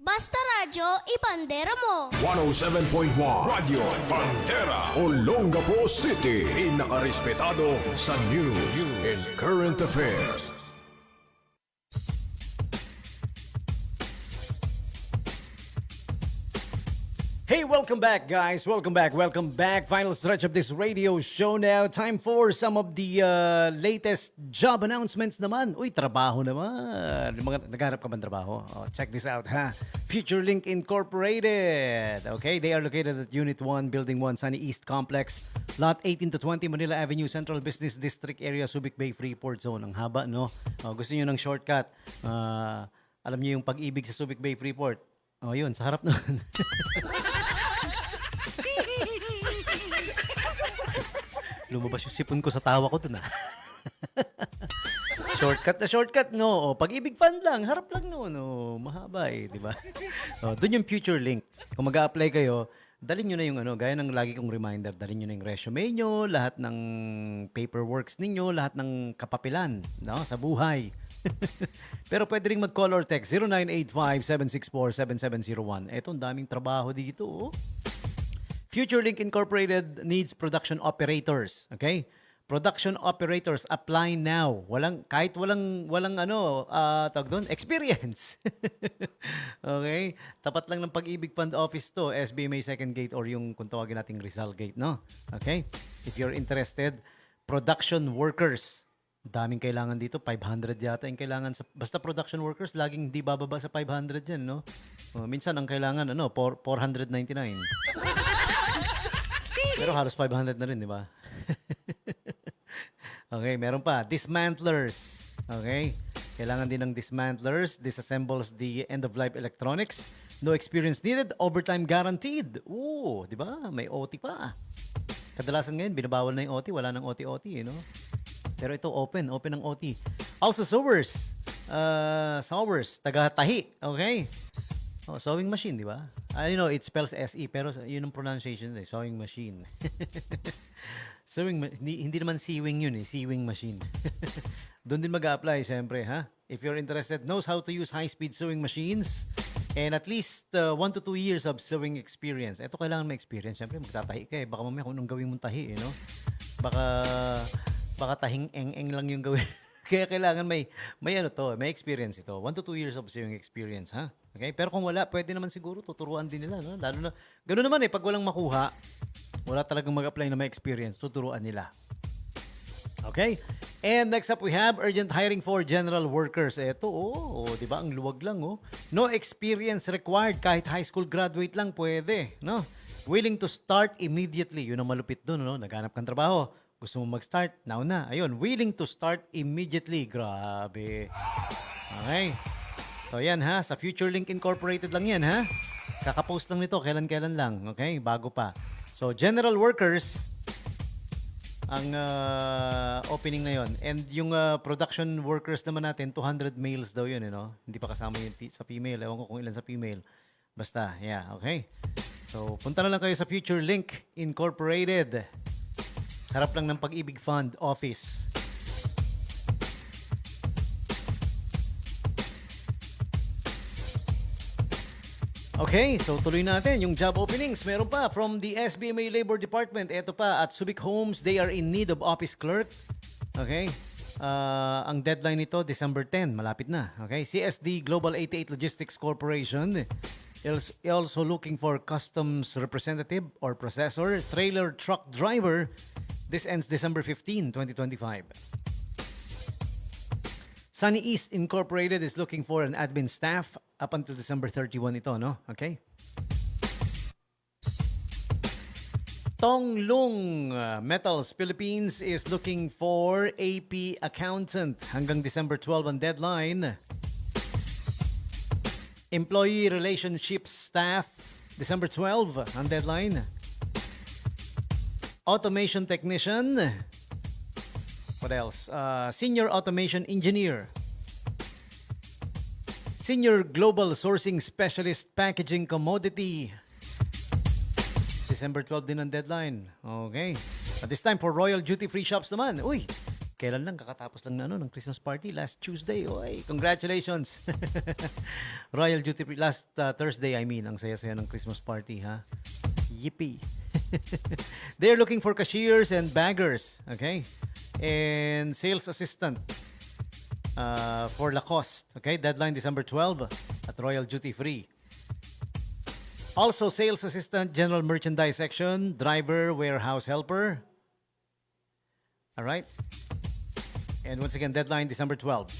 Basta Radyo, ibandera mo. 107.1 Radio Pantera, Olongapo City. Inakarespetado sa news and current affairs. Hey, welcome back, guys. Welcome back. Final stretch of this radio show now. Time for some of the latest job announcements naman. Uy, trabaho naman. Nagharap ka ba ng trabaho? Oh, check this out, ha? FutureLink Incorporated. Okay, they are located at Unit 1, Building 1, Sunny East Complex, Lot 18 to 20, Manila Avenue, Central Business District Area, Subic Bay, Freeport Zone. Ang haba, no? Oh, gusto niyo ng shortcut? Alam niyo yung pag-ibig sa Subic Bay, Freeport? Oh, yun, sa harap naman. Lumabas yung sipon ko sa tawa ko dun, Shortcut, no? O, pag-ibig fund lang, harap lang, no? Mahaba di ba? O, dun yung Future Link. Kung mag-a-apply kayo, dalhin nyo na yung gaya ng lagi kong reminder, dalhin nyo na yung resume nyo, lahat ng paperworks ninyo, lahat ng kapapilan, no? Sa buhay. Pero pwede rin mag-call or text 0985-764-7701. Eto, ang daming trabaho dito, FutureLink Incorporated needs production operators. Okay? Production operators, apply now. Kahit walang tawag doon, experience. Okay? Tapat lang ng Pag-ibig Fund Office to, SBMA Second Gate or yung kung tawagin nating Rizal Gate, no? Okay? If you're interested, production workers. Daming kailangan dito, 500 yata yung kailangan. Basta production workers, laging hindi bababa sa 500 yan, no? Minsan ang kailangan, 499. Pero halos 500 na rin, di ba? Okay, meron pa. Dismantlers. Okay? Kailangan din ng dismantlers. Disassembles the end-of-life electronics. No experience needed. Overtime guaranteed. Ooh, di ba? May OT pa. Kadalasan ngayon, binabawal na yung OT. Wala nang OT-OT, Pero ito, open ang OT. Also, sewers. Taga-tahi. Okay? Oh, sewing machine, di ba? I know it spells SE, pero yun ang pronunciation, sewing machine. Hindi naman sewing yun, sewing machine. Doon din mag-a-apply, siyempre, ha? If you're interested, knows how to use high-speed sewing machines, and at least 1 to 2 years of sewing experience. Ito kailangan may experience. Siyempre, magtatahi ka Baka mamaya kung anong gawin mong tahi, Baka tahing eng-eng lang yung gawin. Kaya kailangan may experience ito. 1 to 2 years of sewing experience, ha? Okay? Pero kung wala, pwede naman siguro tuturuan din nila, no? Lalo na, gano'n naman pag walang makuha, wala talagang mag-apply na may experience, tuturuan nila. Okay? And next up, we have urgent hiring for general workers. Ito, di ba? Ang luwag lang, No experience required. Kahit high school graduate lang, pwede, no? Willing to start immediately. Yun ang malupit doon, no? Naghanap kang trabaho. Gusto mo mag-start? Now na. Ayun, willing to start immediately. Grabe. Okay. So, yan ha. Sa FutureLink Incorporated lang yan ha. Kakapost lang nito. Kailan-kailan lang. Okay? Bago pa. So, general workers ang opening na yon. And yung production workers naman natin, 200 males daw yun. Hindi pa kasama yun sa female. Ewan ko kung ilan sa female. Basta, yeah. Okay? So, punta na lang kayo sa FutureLink Incorporated. Harap lang ng Pag-ibig Fund Office. Okay, so tuloy natin yung job openings. Meron pa from the SBMA Labor Department. Ito pa, at Subic Homes, they are in need of office clerk. Okay? Ang deadline nito, December 10. Malapit na. Okay? CSD Global 88 Logistics Corporation is also looking for customs representative or processor, trailer truck driver. This ends December 15, 2025. Sunny East Incorporated is looking for an admin staff up until December 31 ito, no? Okay? Tonglong Metals Philippines is looking for AP accountant hanggang December 12 ang deadline. Employee Relationship Staff, December 12 ang deadline. Automation Technician. What else? Senior Automation Engineer. Senior Global Sourcing Specialist Packaging Commodity. December 12 din ang deadline. Okay. At this time for Royal Duty Free Shops naman. Uy, Kailan lang, kakatapos lang na ng Christmas party last Tuesday. Oy, congratulations. Royal Duty Free last Thursday, I mean, ang saya-saya ng Christmas party, ha? Yippee. They're looking for cashiers and baggers, okay? And sales assistant for Lacoste, okay? Deadline December 12 at Royal Duty Free. Also, sales assistant, general merchandise section, driver, warehouse helper. All right? And once again, deadline December 12.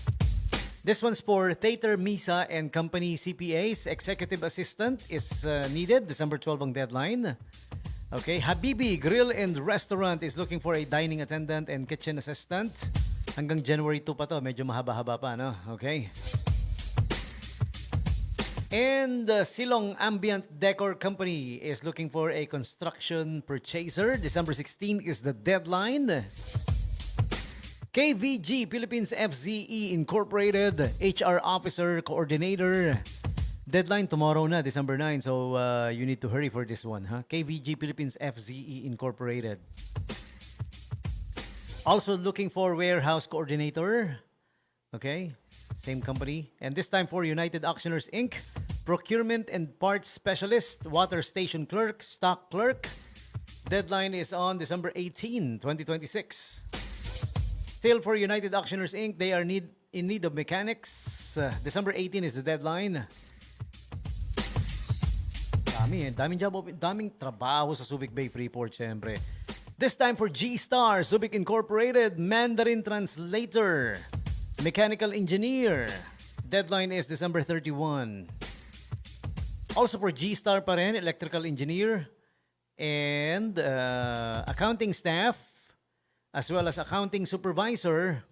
This one's for Theater Misa and Company CPAs. Executive assistant is needed. December 12 ang deadline. Okay, Habibi Grill and Restaurant is looking for a dining attendant and kitchen assistant. Hanggang January 2 pa to. Medyo mahaba-haba pa, no? Okay. And Silong Ambient Decor Company is looking for a construction purchaser. December 16 is the deadline. KVG Philippines FZE Incorporated HR Officer Coordinator. Deadline tomorrow na, December 9. So you need to hurry for this one, huh? KVG Philippines FZE Incorporated. Also looking for warehouse coordinator. Okay, same company. And this time for United Auctioneers Inc. Procurement and Parts Specialist, Water Station Clerk, Stock Clerk. Deadline is on December 18, 2026. Still for United Auctioneers Inc., they are in need of mechanics. December 18 is the deadline. Daming trabaho sa Subic Bay Freeport, syempre. This time for G-Star, Subic Incorporated, Mandarin Translator, Mechanical Engineer. Deadline is December 31. Also for G-Star pa rin, Electrical Engineer and accounting staff, as well as accounting supervisor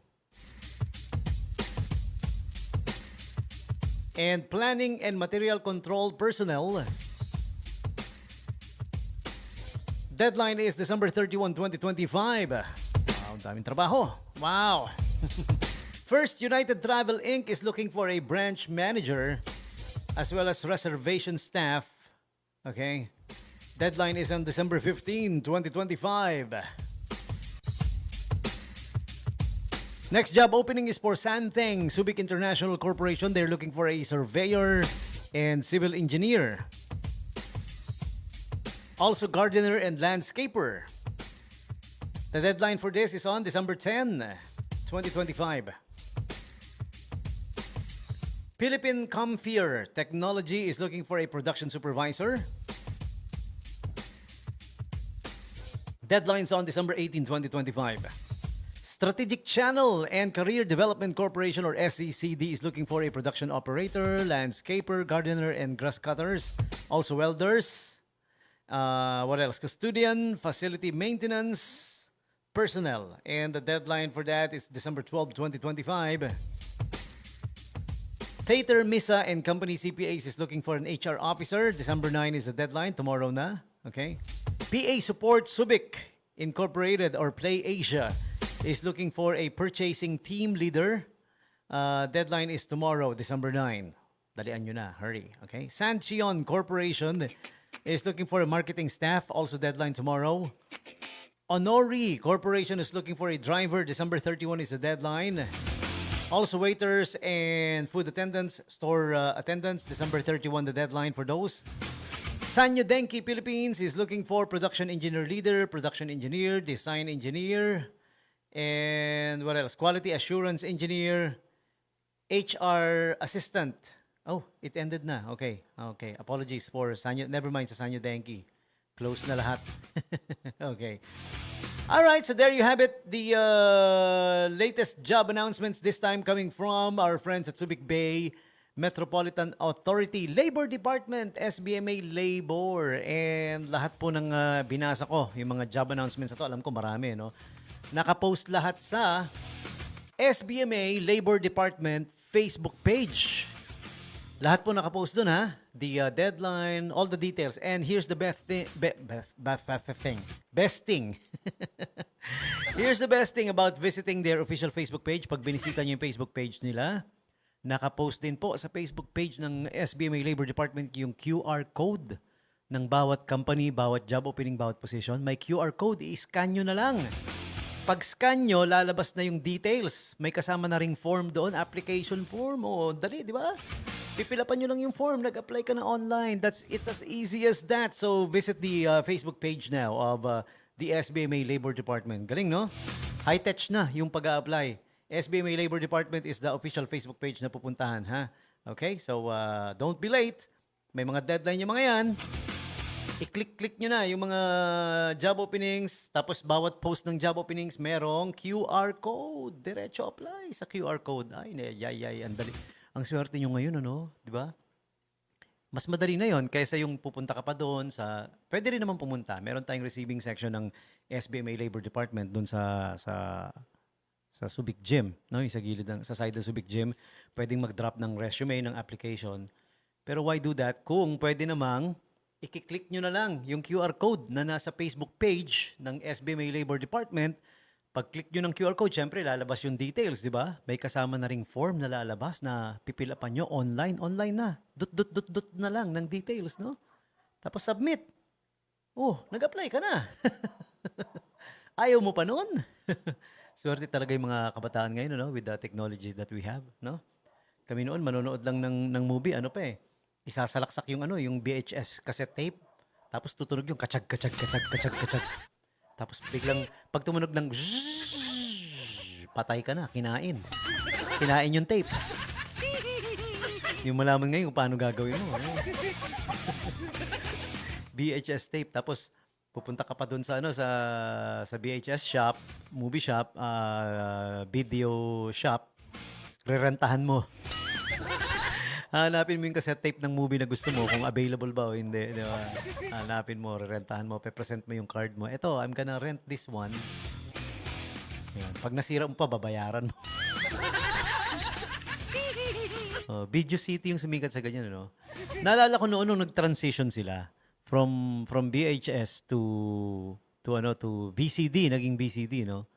and planning and material control personnel. Deadline is December 31, 2025. Wow, daming trabaho. Wow. First United Travel Inc. is looking for a branch manager as well as reservation staff. Okay. Deadline is on December 15, 2025. Next job opening is for Santeng Subic International Corporation. They're looking for a surveyor and civil engineer. Also gardener and landscaper. The deadline for this is on December 10, 2025. Philippine Comfier Technology is looking for a production supervisor. Deadlines on December 18, 2025. Strategic Channel and Career Development Corporation or SCCD is looking for a production operator, landscaper, gardener, and grass cutters. Also welders. What else? Custodian, facility maintenance, personnel. And the deadline for that is December 12, 2025. Theater Misa and Company CPAs is looking for an HR officer. December 9 is the deadline. Tomorrow na. Okay. PA Support Subic Incorporated or Play Asia is looking for a purchasing team leader. Deadline is tomorrow, December 9. Dalian nyo na. Hurry. Okay. Sanchion Corporation is looking for a marketing staff. Also deadline tomorrow. Honori Corporation is looking for a driver. December 31 is the deadline. Also waiters and food attendants, store attendants. December 31 the deadline for those. Sanyo Denki Philippines is looking for production engineer leader, production engineer, design engineer, and what else? Quality assurance engineer, HR assistant. Oh, it ended na. Okay. Okay. Apologies for Sanyo. Never mind sa Sanyo Denki. Close na lahat. Okay. All right, so there you have it. The latest job announcements this time coming from our friends at Subic Bay Metropolitan Authority, Labor Department, SBMA Labor, and lahat po ng binasa ko, yung mga job announcements na to, alam ko marami, no? Nakapost lahat sa SBMA Labor Department Facebook page. Lahat po nakapost dun, ha? The deadline, all the details. And here's the best thing. Best thing. Here's the best thing about visiting their official Facebook page. Pag binisita niyo yung Facebook page nila, nakapost din po sa Facebook page ng SBMA Labor Department yung QR code ng bawat company, bawat job opening, bawat position. May QR code, i-scan nyo na lang. Pag scan nyo, lalabas na yung details. May kasama na ring form doon, application form. O, dali, di ba? Pipilapan nyo lang yung form, nag-apply ka na online. It's as easy as that. So, visit the Facebook page now of the SBMA Labor Department. Galing, no? High-tech na yung pag-a-apply. SBMA Labor Department is the official Facebook page na pupuntahan, ha? Okay? So, don't be late. May mga deadline yung mga yan. I-click-click nyo na yung mga job openings. Tapos, bawat post ng job openings, merong QR code. Diretso apply sa QR code. Ay, ang dali. Ang swerte nyo ngayon, ano? Di ba? Mas madali na yon kaysa yung pupunta ka pa doon sa... Pwede rin naman pumunta. Meron tayong receiving section ng SBMA Labor Department doon sa Subic Gym, no? Yung sa gilid sa side ng Subic Gym, pwedeng mag-drop ng resume ng application. Pero why do that kung pwede namang i-click nyo na lang yung QR code na nasa Facebook page ng SBMA Labor Department. Pag-click nyo ng QR code, syempre lalabas yung details, di ba? May kasama na ring form na lalabas na pipilapan nyo online na. Dot na lang ng details, no? Tapos submit. Oh, nag-apply ka na. Ayaw mo pa noon? Swerte talaga yung mga kabataan ngayon, no? With the technology that we have, no? Kami noon, manonood lang ng movie, ano pa eh. Isasalaksak yung yung VHS cassette tape. Tapos tutunog yung kachag. Tapos biglang pag tumunog ng patay ka na, kinain. Kinain yung tape. Yung malaman ngayon kung paano gagawin mo. VHS tape. Tapos pupunta ka pa doon sa sa VHS shop, movie shop, video shop. Rerentahan mo. Hanapin mo yung cassette tape ng movie na gusto mo kung available ba o hindi. Di ba? Hanapin mo, rerentahan mo, pe-present mo yung card mo. Eto, I'm gonna rent this one. Yan. Pag nasira mo pa, babayaran mo. Video City yung sumikat sa ganyan, no? Naalala ko noon nung nag-transition sila from VHS to VCD, naging VCD, no?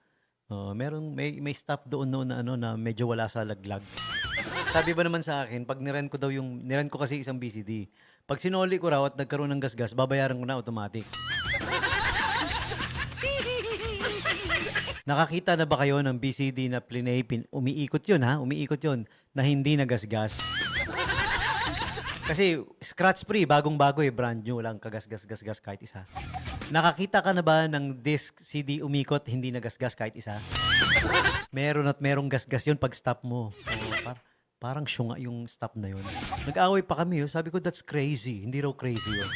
May stop doon noon na medyo wala sa laglag. Sabi ba naman sa akin, pag nirent ko kasi isang VCD. Pag sinoli ko raw at nagkaroon ng gasgas, babayaran ko na automatic. Nakakita na ba kayo ng VCD na plinay, umiikot yun ha? Umiikot yun na hindi nagasgas. Kasi scratch-free, bagong-bago brand new, walang kagasgas-gasgas kahit isa. Nakakita ka na ba ng disc CD umikot, hindi nagasgas kahit isa? Meron at merong gasgas yun pag stop mo. Parang syunga yung stop na yun. Nag-away pa kami. Sabi ko, that's crazy. Hindi raw crazy yun.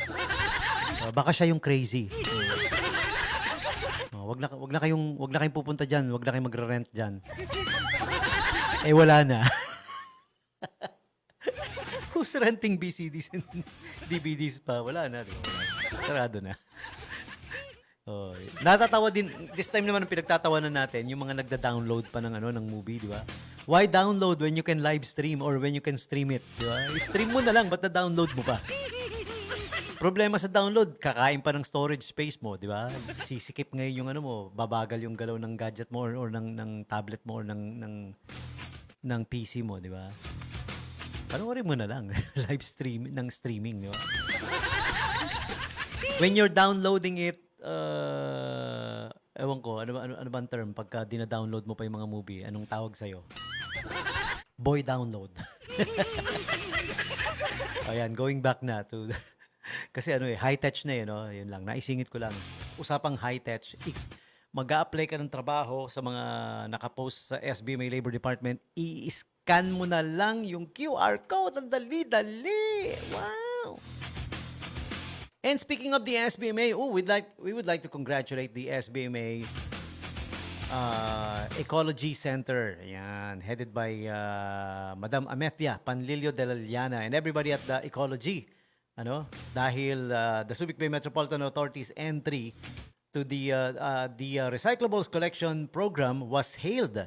Baka siya yung crazy. Wag na kayong pupunta diyan, wag na kayong magre-rent diyan. Wala na. Who's renting VCDs and DVDs pa? Wala na. Sarado na. Natatawa din, this time naman ang pinagtatawanan natin, yung mga nagda-download pa ng movie, di ba? Why download when you can live stream or when you can stream it, di ba? I-stream mo na lang, ba't na-download mo pa? Problema sa download, kakain pa ng storage space mo, di ba? Sisikip ngayon yung mo, babagal yung galaw ng gadget mo or ng tablet mo or ng PC mo, di ba? Panoorin mo na lang, live stream ng streaming, di ba? When you're downloading it, ewan ko, ano ba ang term pagka dina-download mo pa yung mga movie? Anong tawag sa'yo? Boy download. Ayan, going back na to... Kasi high-tech na no? Yun lang, naisingit ko lang. Usapang high-tech, mag-a-apply ka ng trabaho sa mga nakapost sa SBMA Labor Department, i-scan mo na lang yung QR code. Ang dali-dali! Wow! And speaking of the SBMA, we would like to congratulate the SBMA Ecology Center. Ayan, headed by Madam Amethia Panlilio de la Llana and everybody at the Ecology. Dahil the Subic Bay Metropolitan Authority's entry to the Recyclables Collection Program was hailed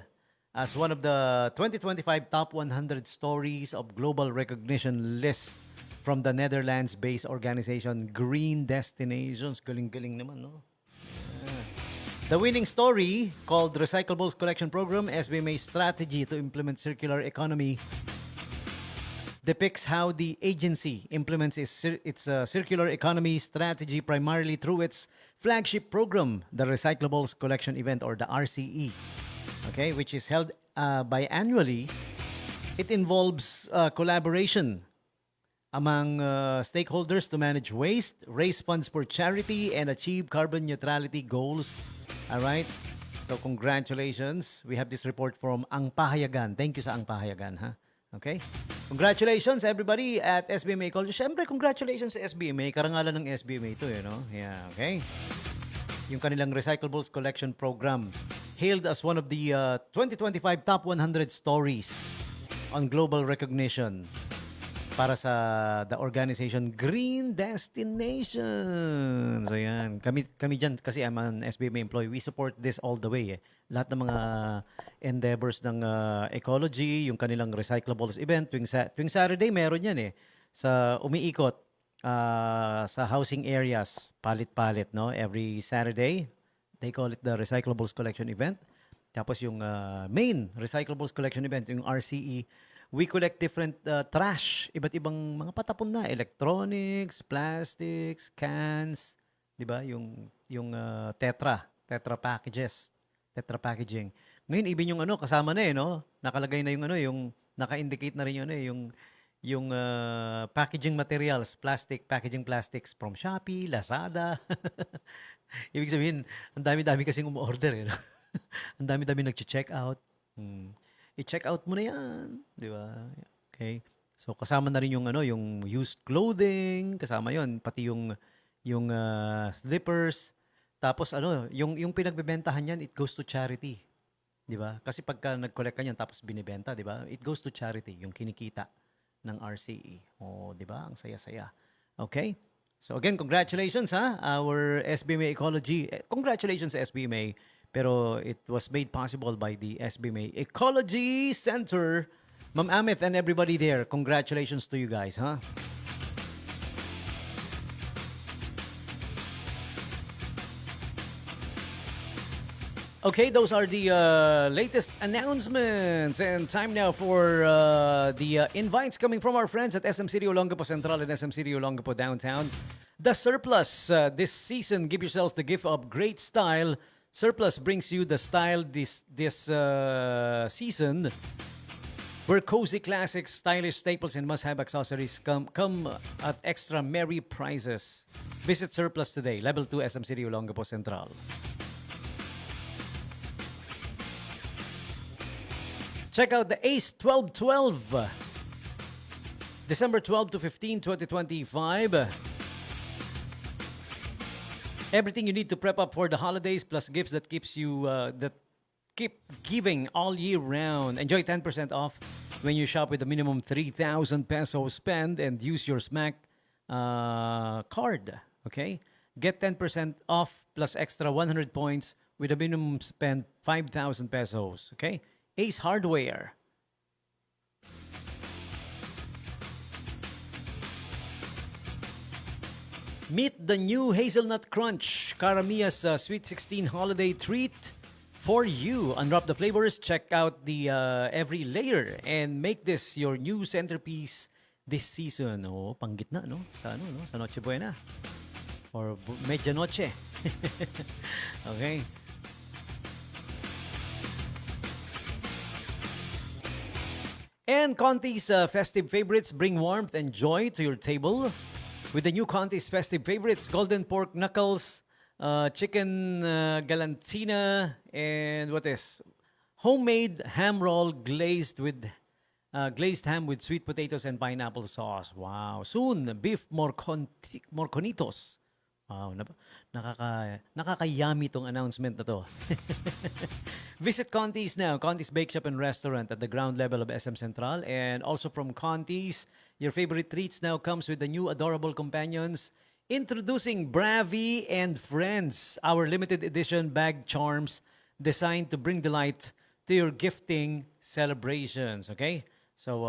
as one of the 2025 top 100 stories of global recognition list from the Netherlands-based organization Green Destinations. Galing-galing naman, no? The winning story, called Recyclables Collection Program, SBMA Strategy to Implement Circular Economy, depicts how the agency implements its circular economy strategy primarily through its flagship program, the Recyclables Collection Event or the RCE, okay, which is held biannually. It involves collaboration among stakeholders to manage waste, raise funds for charity, and achieve carbon neutrality goals. All right? So, congratulations. We have this report from Ang Pahayagan. Thank you sa Ang Pahayagan, ha? Okay? Congratulations, everybody, at SBMA College. Siyempre, congratulations sa SBMA. Karangalan ng SBMA ito, no? Yeah, okay? Yung kanilang Recyclables Collection Program, hailed as one of the 2025 Top 100 Stories on Global Recognition para sa the organization Green Destinations. Ayan. Kami dyan, kasi I'm an SBMA employee, we support this all the way. Lahat ng mga endeavors ng ecology, yung kanilang recyclables event, tuwing Saturday, meron yan sa umiikot sa housing areas, palit-palit, no? Every Saturday, they call it the Recyclables Collection Event. Tapos yung main Recyclables Collection Event, yung RCE, we collect different trash, iba't ibang mga patapon na, electronics, plastics, cans, 'di ba? Yung tetra packages, tetra packaging. Ngayon even yung kasama na no? Nakalagay na yung yung naka-indicate na rin yung packaging materials, packaging plastics from Shopee, Lazada. Ibig sabihin, ang dami-dami kasing umu-order no? Ang dami-dami nagche-check out. I-check out mo na yan, di ba? Okay. So kasama na rin yung yung used clothing, kasama 'yon, pati yung slippers. Tapos yung pinagbebentahan niyan, it goes to charity. Di ba? Kasi pagka nag-collect ka niyan tapos binebenta, di ba? It goes to charity, yung kinikita ng RCE. Oh, di ba? Ang saya-saya. Okay? So again, congratulations our SBMA Ecology. Congratulations sa SBMA. Pero it was made possible by the SBMA Ecology Center. Ma'am Amith and everybody there, congratulations to you guys, Okay, those are the latest announcements. And time now for the invites coming from our friends at SM City Olongapo Central and SM City Olongapo Downtown. The Surplus this season, give yourself the gift of great style. Surplus brings you the style this season, where cozy classics, stylish staples, and must-have accessories come at extra merry prices. Visit Surplus today, Level 2 SM City Olongapo Central. Check out the Ace 1212, December 12 to 15, 2025. Everything you need to prep up for the holidays, plus gifts that keeps you that keep giving all year round. Enjoy 10% off when you shop with a minimum 3,000 peso spend and use your SMAC card. Okay, get 10% off plus extra 100 points with a minimum spend 5,000 pesos. Okay, Ace Hardware. Meet the new Hazelnut Crunch, Caramia's Sweet 16 holiday treat for you. Unwrap the flavors, check out the every layer, and make this your new centerpiece this season. Oh, panggitna, no? Sa sa Noche Buena. Or Medianoche. Okay. And Conti's festive favorites bring warmth and joy to your table. With the new Conti's festive favorites, golden pork knuckles, chicken galantina, and homemade ham roll glazed ham with sweet potatoes and pineapple sauce. Wow! Soon, beef morconitos. Wow, nakaka-yummy tong announcement na to. Visit Conti's now, Conti's Bake Shop and Restaurant at the ground level of SM Central, and also from Conti's. Your favorite treats now comes with the new adorable companions. Introducing Bravi and Friends, our limited edition bag charms designed to bring delight to your gifting celebrations. Okay? So,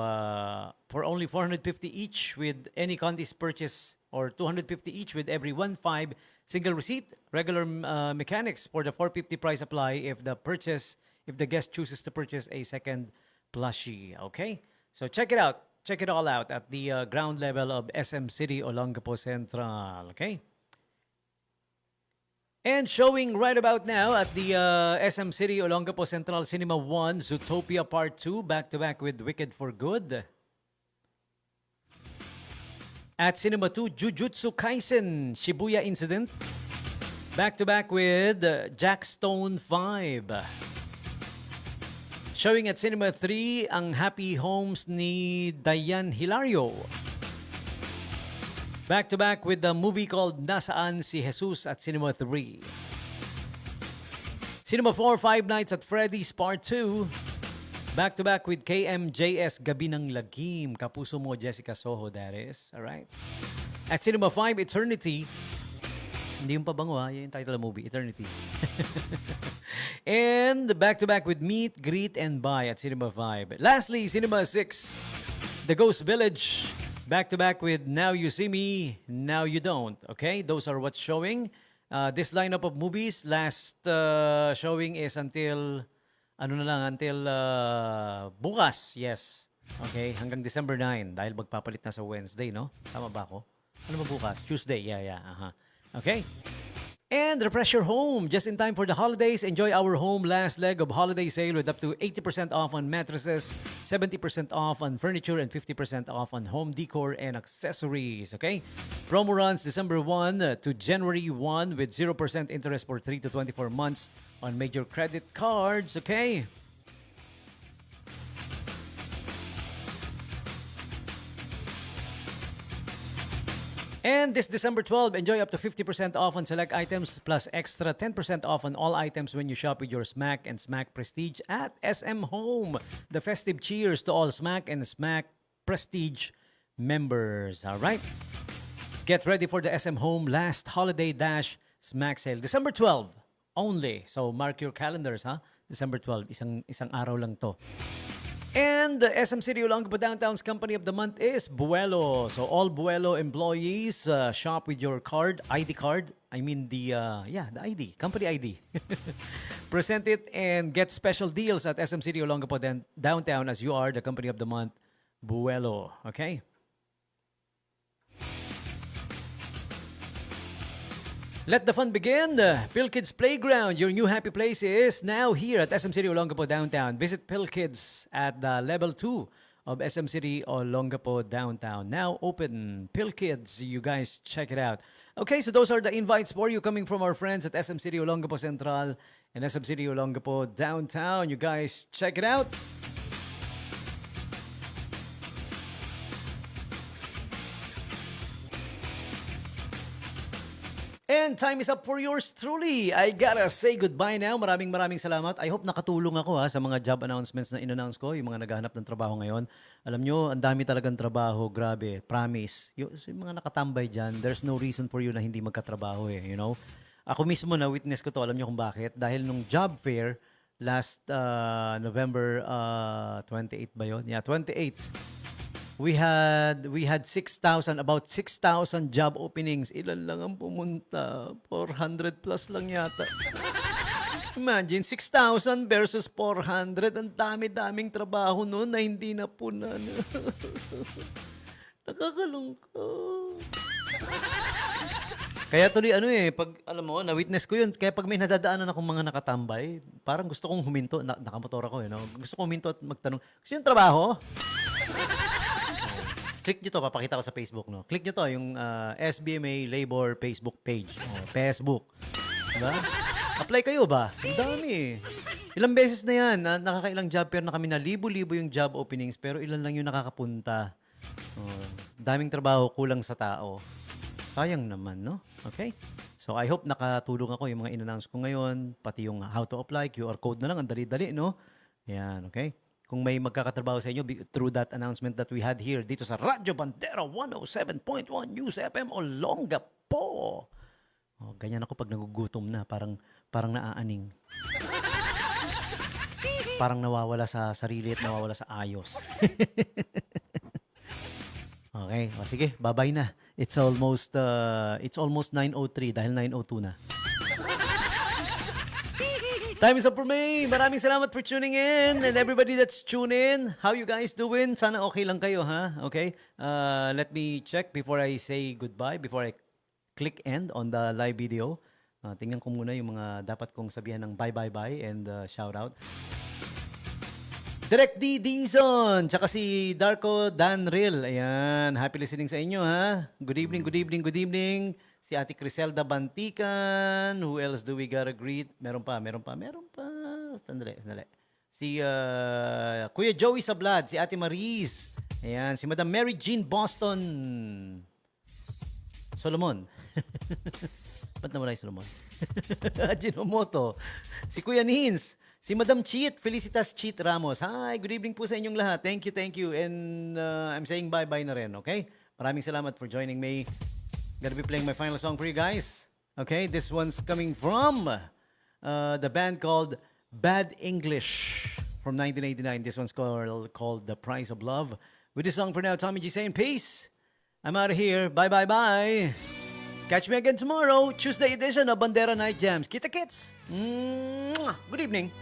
for only 450 each with any Conti's purchase, or 250 each with every 1.5 single receipt, regular mechanics for the 450 price apply if the guest chooses to purchase a second plushie. Okay? So check it out. check it all out at the ground level of SM City Olongapo Central. Okay? And showing right about now at the SM City Olongapo Central Cinema 1, Zootopia Part 2, back-to-back with Wicked for Good. At Cinema 2, Jujutsu Kaisen, Shibuya Incident. Back-to-back with Jack Stone 5. Showing at Cinema 3, ang Happy Homes ni Dayan Hilario. Back-to-back with the movie called Nasaan si Jesus at Cinema 3. Cinema 4, Five Nights at Freddy's Part 2. Back-to-back with KMJS Gabi ng Lagim. Kapuso mo, Jessica Soho, that is. Alright. At Cinema 5, Eternity. Hindi yung pabango ha, yun yung title of movie, Eternity. And back-to-back with Meet, Greet, and Buy at Cinema 5. Lastly, Cinema 6, The Ghost Village. Back-to-back with Now You See Me, Now You Don't. Okay, those are what's showing. This lineup of movies, last showing is until, until bukas, yes. Okay, hanggang December 9, dahil magpapalit na sa Wednesday, no? Tama ba ako? Ano ba bukas? Tuesday, yeah. Okay. And refresh your home just in time for the holidays. Enjoy our home last leg of holiday sale with up to 80% off on mattresses, 70% off on furniture, and 50% off on home decor and accessories. Okay? Promo runs December 1 to January 1 with 0% interest for 3 to 24 months on major credit cards. Okay? And this December 12, enjoy up to 50% off on select items plus extra 10% off on all items when you shop with your Smack and Smack Prestige at SM Home. The festive cheers to all Smack and Smack Prestige members. All right? Get ready for the SM Home last holiday dash Smack sale. December 12 only. So mark your calendars, ha? December 12, isang araw lang to. And the SM City Olongapo Downtown's Company of the Month is Buelo. So all Buelo employees shop with your card, ID card. I mean the ID, company ID. Present it and get special deals at SM City Olongapo Downtown as you are the Company of the Month, Buelo. Okay? Let the fun begin. PhilKids Playground, your new happy place is now here at SM City Olongapo Downtown. Visit PhilKids at the level 2 of SM City Olongapo Downtown. Now open. PhilKids, you guys check it out. Okay, so those are the invites for you coming from our friends at SM City Olongapo Central and SM City Olongapo Downtown. You guys check it out. And time is up for yours truly. I gotta say goodbye now. Maraming salamat. I hope nakatulong ako sa mga job announcements na in-announce ko, yung mga naghahanap ng trabaho ngayon. Alam nyo, ang dami talagang trabaho. Grabe, promise. Yung mga nakatambay dyan, there's no reason for you na hindi magkatrabaho you know. Ako mismo na witness ko to. Alam nyo kung bakit? Dahil nung job fair, last November 28 ba yun? Yeah, 28. We had about 6,000 job openings. Ilan lang ang pumunta? 400 plus lang yata. Imagine, 6,000 versus 400. Ang dami-daming trabaho noon na hindi na punan. Nakakalungkot. Kaya tuloy pag alam mo, na-witness ko yun. Kaya pag may nadadaanan akong mga nakatambay, parang gusto kong huminto. Nakamotor ako no? Gusto kong huminto at magtanong, gusto yung trabaho? Click nyo to, papakita ko sa Facebook, no? Click nyo to, yung SBMA Labor Facebook page. Facebook. Diba? Apply kayo ba? Ang dami. Ilang beses na yan. Nakakailang job fair na kami na libo-libo yung job openings, pero ilan lang yung nakakapunta. Daming trabaho, kulang sa tao. Sayang naman, no? Okay? So, I hope nakatulong ako yung mga in-announce ko ngayon, pati yung how to apply, QR code na lang, ang dali-dali, no? Yan, okay? Kung may magkakatrabaho sa inyo through that announcement that we had here dito sa Radyo Bandera 107.1 News FM Olongapo. Ganyan ako pag nagugutom na, parang naaaning. Parang nawawala sa sarili at nawawala sa ayos. Okay, sige, bye-bye na. It's almost 9:03 dahil 9:02 na. Time is up for me. Maraming salamat for tuning in. And everybody that's tuned in, how you guys doing? Sana okay lang kayo, ha? Okay? Let me check before I say goodbye, before I click end on the live video. Tingnan ko muna yung mga dapat kong sabihan ng bye and shout out. Direct D. Dizon, tsaka si Darko Danril. Ayan, happy listening sa inyo, ha? Good evening, good evening, good evening. Si Ate Criselda Bantikan. Who else do we gotta greet? Meron pa. Sandali. Si Kuya Joey Sablad, si Ate Maris. Ayan, si Madam Mary Jean Boston. Solomon. Ba't nawala yung Solomon? Ajinomoto. Si Kuya Nins. Si Madam Cheat, Felicitas Cheat Ramos. Hi, good evening po sa inyong lahat. Thank you. And I'm saying bye-bye na rin, okay? Maraming salamat for joining me. Gonna be playing my final song for you guys. Okay, this one's coming from the band called Bad English from 1989. This one's called The Price of Love. With this song for now, Tommy G saying peace. I'm out of here. Bye. Catch me again tomorrow, Tuesday edition of Bandera Night Jams. Kita kits! Good evening.